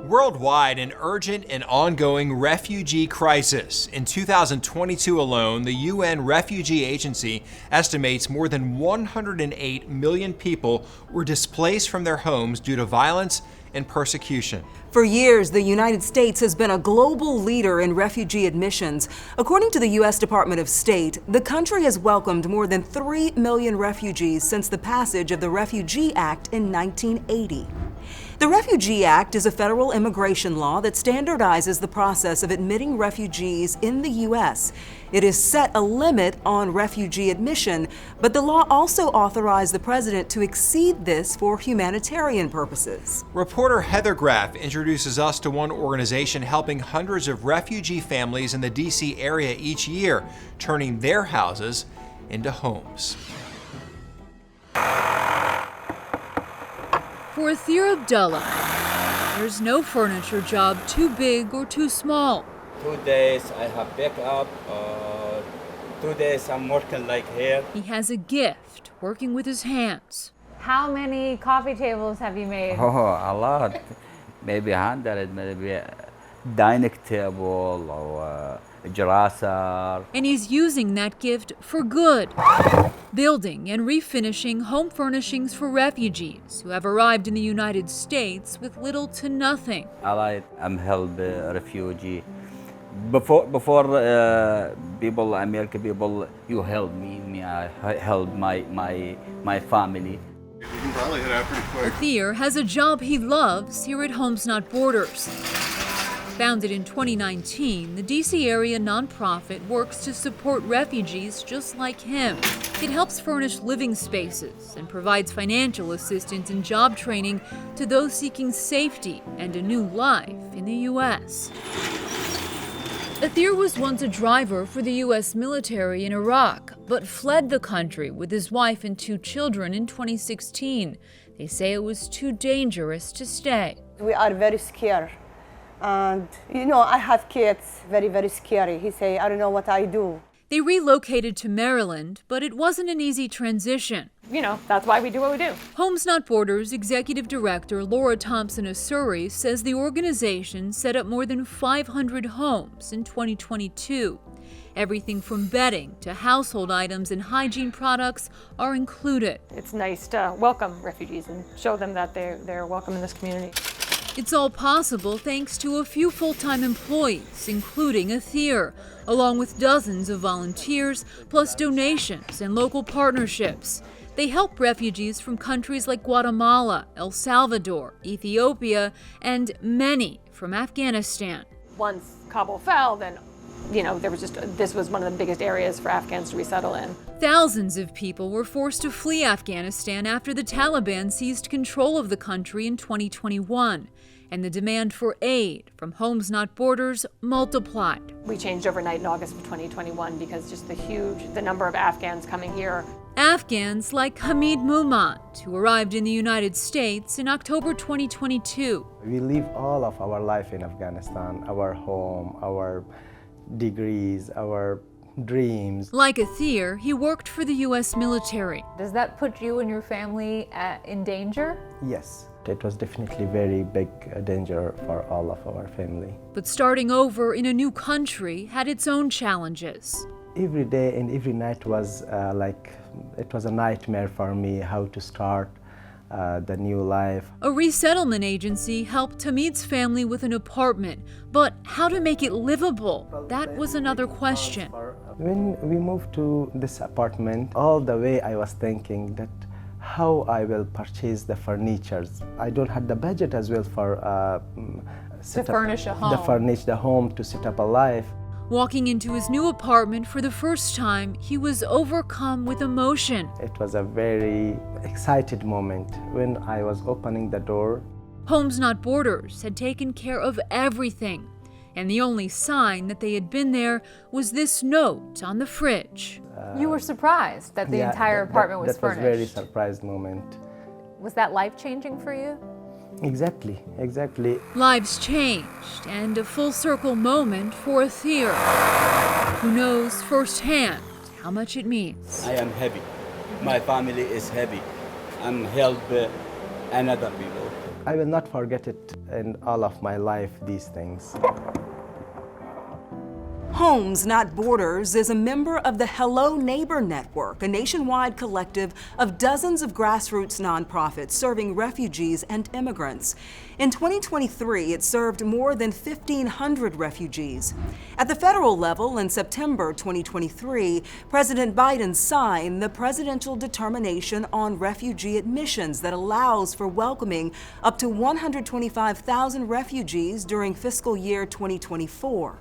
Worldwide, an urgent and ongoing refugee crisis. In 2022 alone, the UN Refugee Agency estimates more than 108 million people were displaced from their homes due to violence and persecution. For years, the United States has been a global leader in refugee admissions. According to the U.S. Department of State, the country has welcomed more than 3 million refugees since the passage of the Refugee Act in 1980. The Refugee Act is a federal immigration law that standardizes the process of admitting refugees in the U.S. It has set a limit on refugee admission, but the law also authorized the president to exceed this for humanitarian purposes. Reporter Heather Graf introduces us to one organization helping hundreds of refugee families in the D.C. area each year, turning their houses into homes. For Heather Graf, there's no furniture job too big or too small. 2 days I have pick up, 2 days I'm working like here. He has a gift, working with his hands. How many coffee tables have you made? Oh, a lot. Maybe 100, maybe a dining table or a dresser. And he's using that gift for good. Building and refinishing home furnishings for refugees who have arrived in the United States with little to nothing. I'm help refugee. Before people, American people, you help me. I help my family. You can probably hit out pretty quick. Heather has a job he loves here at Homes Not Borders. Founded in 2019, the D.C. area nonprofit works to support refugees just like him. It helps furnish living spaces and provides financial assistance and job training to those seeking safety and a new life in the U.S. Heather was once a driver for the U.S. military in Iraq, but fled the country with his wife and 2 children in 2016. They say it was too dangerous to stay. We are very scared. And, I have kids, very, very scary. He say, I don't know what I do. They relocated to Maryland, but it wasn't an easy transition. That's why we do what we do. Homes Not Borders Executive Director Laura Thompson-Asuri says the organization set up more than 500 homes in 2022. Everything from bedding to household items and hygiene products are included. It's nice to welcome refugees and show them that they're welcome in this community. It's all possible thanks to a few full-time employees, including Heather, along with dozens of volunteers, plus donations and local partnerships. They help refugees from countries like Guatemala, El Salvador, Ethiopia, and many from Afghanistan. Once Kabul fell, then this was one of the biggest areas for Afghans to resettle in. Thousands of people were forced to flee Afghanistan after the Taliban seized control of the country in 2021, and the demand for aid from Homes Not Borders multiplied. We changed overnight in August of 2021 because just the number of Afghans coming here. Afghans like Hamid Mumand, who arrived in the United States in October 2022. We live all of our life in Afghanistan, our home, our degrees, our dreams. Like Heather, he worked for the U.S. military. Does that put you and your family in danger? Yes, it was definitely very big danger for all of our family. But starting over in a new country had its own challenges. Every day and every night was it was a nightmare for me how to start the new life. A resettlement agency helped Hamid's family with an apartment, but how to make it livable? That was another question. When we moved to this apartment, all the way I was thinking that how I will purchase the furniture. I don't have the budget as well for to furnish a home. To furnish the home, to set up a life. Walking into his new apartment for the first time, he was overcome with emotion. It was a very excited moment when I was opening the door. Homes Not Borders had taken care of everything, and the only sign that they had been there was this note on the fridge. You were surprised that the entire apartment was furnished. That was a very surprised moment. Was that life-changing for you? Exactly. Lives changed, and a full circle moment for Heather, who knows firsthand how much it means. I am happy. My family is happy. I'm help another people. I will not forget it in all of my life, these things. Homes Not Borders is a member of the Hello Neighbor Network, a nationwide collective of dozens of grassroots nonprofits serving refugees and immigrants. In 2023, it served more than 1,500 refugees. At the federal level, in September 2023, President Biden signed the Presidential Determination on Refugee Admissions that allows for welcoming up to 125,000 refugees during fiscal year 2024.